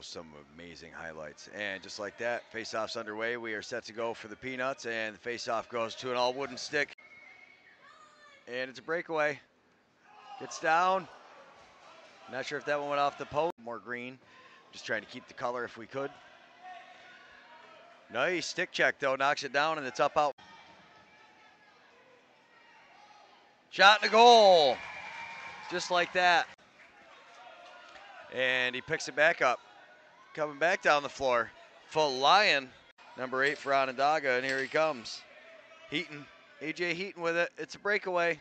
Some amazing highlights. And just like that, face-off's underway. We are set to go for the Peanuts, and the face-off goes to an all-wooden stick. And it's a breakaway. Gets down. Not sure if that one went off the post. More green. Just trying to keep the color if we could. Nice stick check, though. Knocks it down, and it's up out. Shot in the goal. Just like that. And he picks it back up. Coming back down the floor. Full Lion. Number 8 for Onondaga, and here he comes. Heaton. A.J. Heaton with it. It's a breakaway.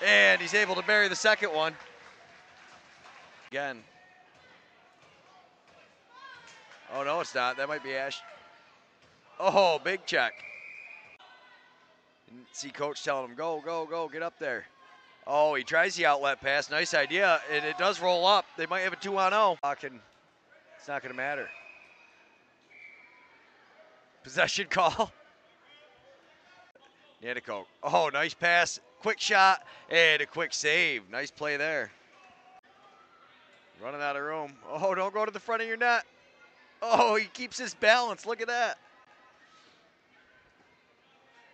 And he's able to bury the second one. Again. Oh, no, it's not. That might be Ash. Oh, big check. See coach telling him, go, go, go, get up there. Oh, he tries the outlet pass. Nice idea, and it does roll up. They might have a 2-on-0. It's not going to matter. Possession call. Nanticoke. Oh, nice pass. Quick shot and a quick save. Nice play there. Running out of room. Oh, don't go to the front of your net. Oh, he keeps his balance. Look at that.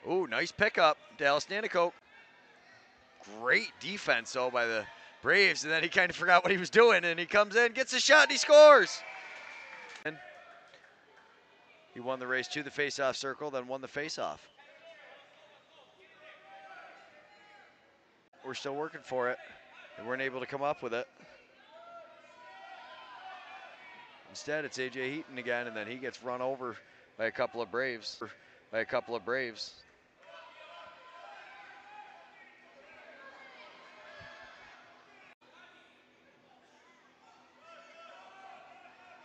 Oh, nice pickup. Dallas Nanticoke. Great defense, though, by the Braves. And then he kind of forgot what he was doing. And he comes in, gets a shot, and he scores. And he won the race to the face-off circle, then won the face-off. We're still working for it. They weren't able to come up with it. Instead, it's A.J. Heaton again, and then he gets run over by a couple of Braves.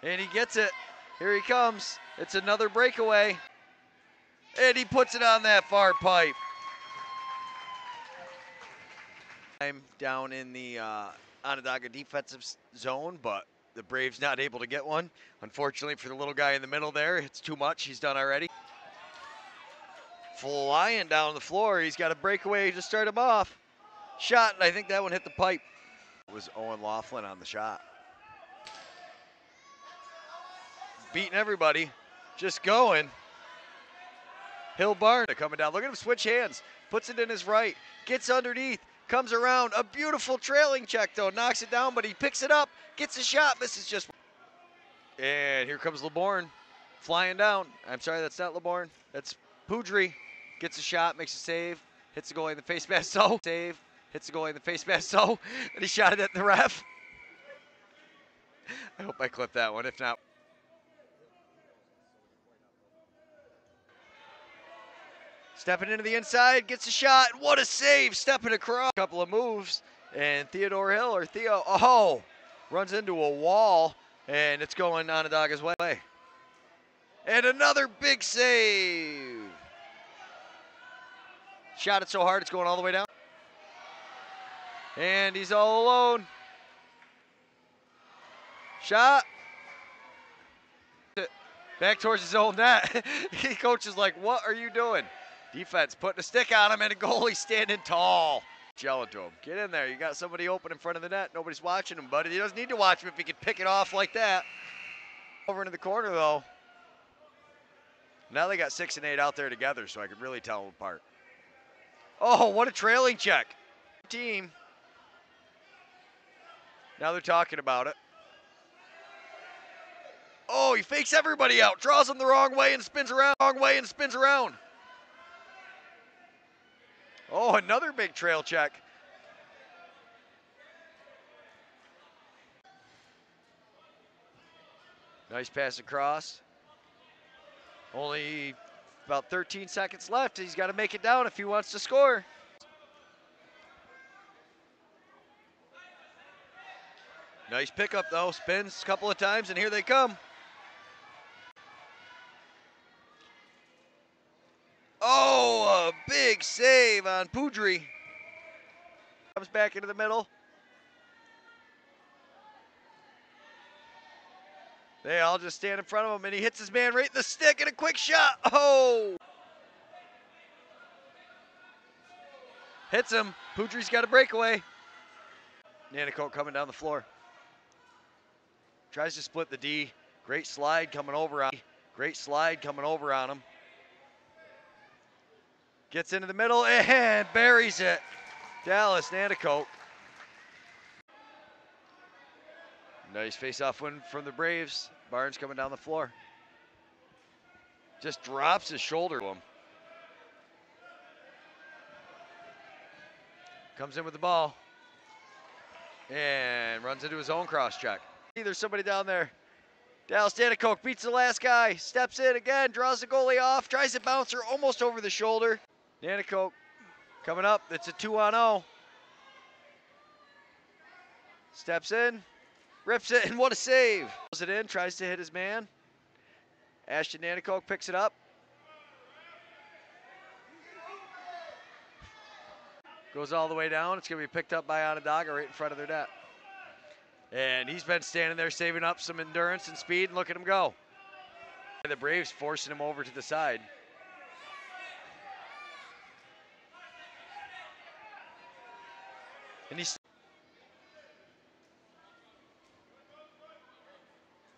And he gets it. Here he comes. It's another breakaway. And he puts it on that far pipe. I'm down in the Onondaga defensive zone, but the Braves not able to get one. Unfortunately for the little guy in the middle there, it's too much. He's done already. Flying down the floor. He's got a breakaway to start him off. Shot, and I think that one hit the pipe. It was Owen Laughlin on the shot. Beating everybody. Just going. Hill Barn coming down. Look at him switch hands. Puts it in his right. Gets underneath. Comes around. A beautiful trailing check, though. Knocks it down, but he picks it up. Gets a shot. Misses just. And here comes LeBourne. Flying down. I'm sorry, that's not LeBourne. That's Poudry. Gets a shot. Makes a save. Hits the goalie in the face mask. So. Save. Hits the goalie in the face mask. So. And he shot it at the ref. I hope I clipped that one. If not. Stepping into the inside, gets a shot. What a save, stepping across. A couple of moves, and Theodore Hill, or Theo, runs into a wall, and it's going Onondaga's way. And another big save. Shot it so hard, it's going all the way down. And he's all alone. Shot. Back towards his own net. Coach is like, what are you doing? Defense putting a stick on him, and a goalie standing tall. Yelling to him, get in there. You got somebody open in front of the net. Nobody's watching him, buddy. He doesn't need to watch him if he can pick it off like that. Over into the corner, though. Now they got 6 and 8 out there together, so I could really tell them apart. Oh, what a trailing check. Team. Now they're talking about it. Oh, he fakes everybody out. Draws them the wrong way and spins around. Oh, another big trail check. Nice pass across. Only about 13 seconds left. He's got to make it down if he wants to score. Nice pickup, though. Spins a couple of times, and here they come. Oh, a big save on Poudry. Comes back into the middle. They all just stand in front of him, and he hits his man right in the stick, and a quick shot. Oh! Hits him. Poudry's got a breakaway. Nanticoke coming down the floor. Tries to split the D. Great slide coming over on him. Great slide coming over on him. Gets into the middle and buries it. Dallas Nanticoke. Nice face-off win from the Braves. Barnes coming down the floor. Just drops his shoulder to him. Comes in with the ball. And runs into his own cross check. There's somebody down there. Dallas Nanticoke beats the last guy. Steps in again, draws the goalie off, tries to bounce her almost over the shoulder. Nanticoke coming up. It's a 2-on-0. Steps in, rips it, and what a save. Pulls it in, tries to hit his man. Ashton Nanticoke picks it up. Goes all the way down. It's going to be picked up by Onondaga right in front of their net. And he's been standing there saving up some endurance and speed, and look at him go. And the Braves forcing him over to the side. And he's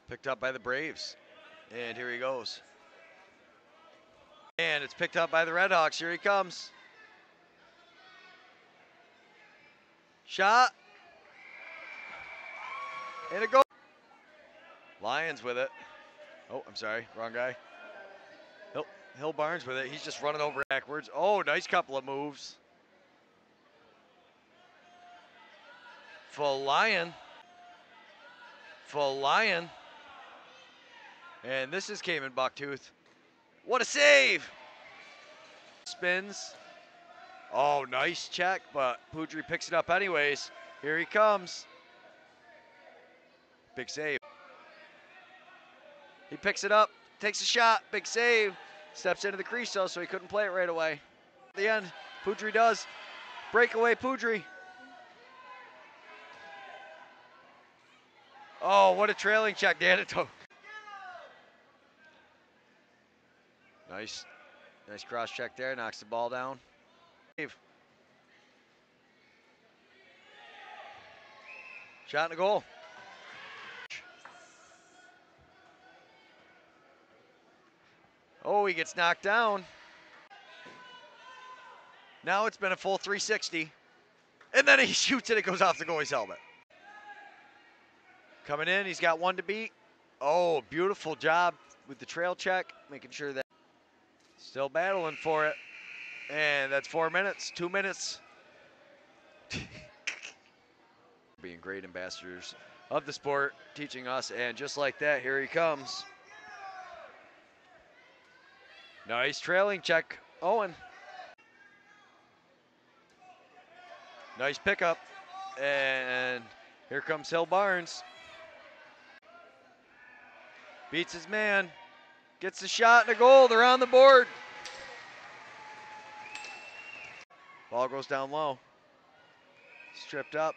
picked up by the Braves. And here he goes. And it's picked up by the Redhawks. Here he comes. Shot. And a goal. Lions with it. Oh, I'm sorry. Wrong guy. Hill Barnes with it. He's just running over backwards. Oh, nice couple of moves. Full Lion. And this is Cayman Bucktooth. What a save! Spins. Oh, nice check, but Poudry picks it up anyways. Here he comes. Big save. He picks it up, takes a shot, big save. Steps into the crease though, so he couldn't play it right away. At the end, Poudry does. Breakaway Poudry. Oh, what a trailing check, Nanticoke. Nice cross check there, knocks the ball down. Shot and a goal. Oh, he gets knocked down. Now it's been a full 360. And then he shoots it, it goes off the goalie's helmet. Coming in, he's got one to beat. Oh, beautiful job with the trail check, making sure that still battling for it. And that's 4 minutes, 2 minutes. Being great ambassadors of the sport, teaching us, and just like that, here he comes. Nice trailing check, Owen. Nice pickup, and here comes Hill Barnes. Beats his man, gets the shot and a goal, they're on the board. Ball goes down low, stripped up,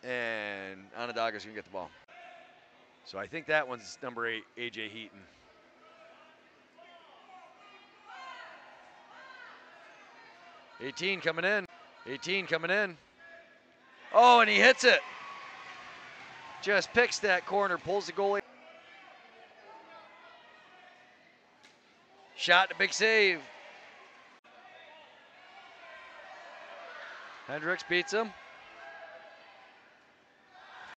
and Onondaga's gonna get the ball. So I think that one's number 8, AJ Heaton. Coming in. 18 coming in. Oh, and he hits it. Just picks that corner, pulls the goalie. Shot, a big save. Hendricks beats him.